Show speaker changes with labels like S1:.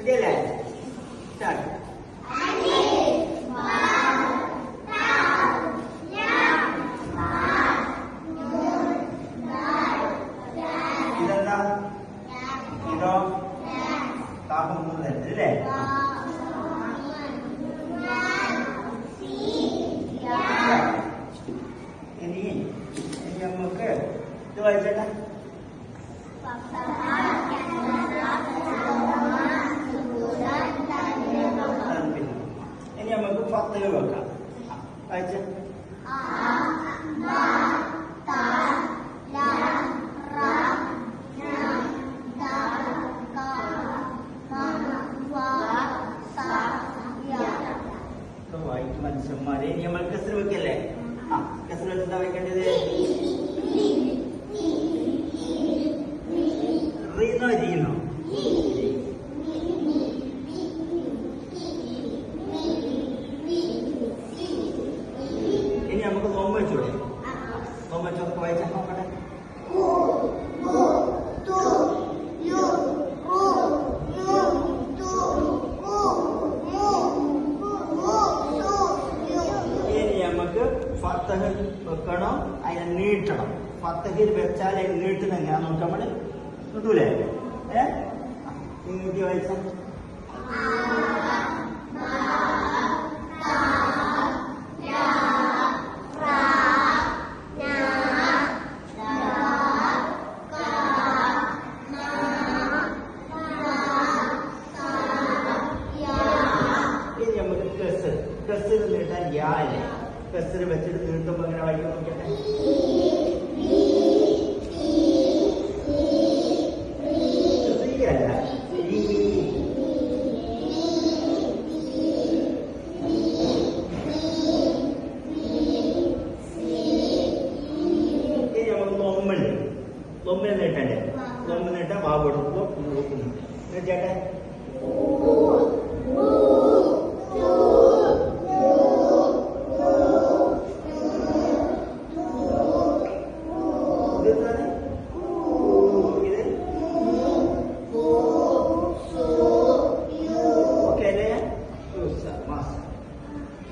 S1: ഇതല്ലേ സ്റ്റാർട്ട്. ഇതെന്താ? ഇതോ കാപ്പം 3 തരത്തിലല്ലേ? ഇനി നമുക്ക് ഇത് വായിച്ചേട്ടാ. ഇനി നമുക്ക് 10 വെക്കാം. വായിച്ച വായിക്കും മനുഷ്യന്മാരെ. ഇനി നമ്മൾ കസർ വെക്കല്ലേ? കസർ വെച്ചാ വെക്കേണ്ടത് റീനോ ജീനോ? ഇനി നമുക്ക് നോമ്പ് വെച്ചൂടെ? നോമ്പ് വെച്ചൊക്കെ വായിച്ചാൽ നോക്കട്ടെ. ഇനി നമുക്ക് ഫത്തഹ് വെക്കണം, അതിനെ നീട്ടണം. ഫത്തഹിൽ വെച്ചാൽ അതിന് നീട്ടുന്ന എങ്ങനെയാ നോക്കാം നമ്മള്. കിട്ടൂലേ? നീട്ടി വായിച്ച കസർ നീട്ടാൻ യാല്ലേ? കസർ വെച്ചിട്ട് നീട്ടുമ്പോ അങ്ങനെ വായിക്കാൻ നോക്കട്ടെ. ഇനി നമുക്ക് നോമ്പുണ്ട്. നോമ്പിനെ നീട്ടണ്ടേ? നോമ്പ് നീട്ടാൻ ബാബ് കൊടുക്കുമ്പോ നോക്കുന്നു. നീട്ടട്ടെ.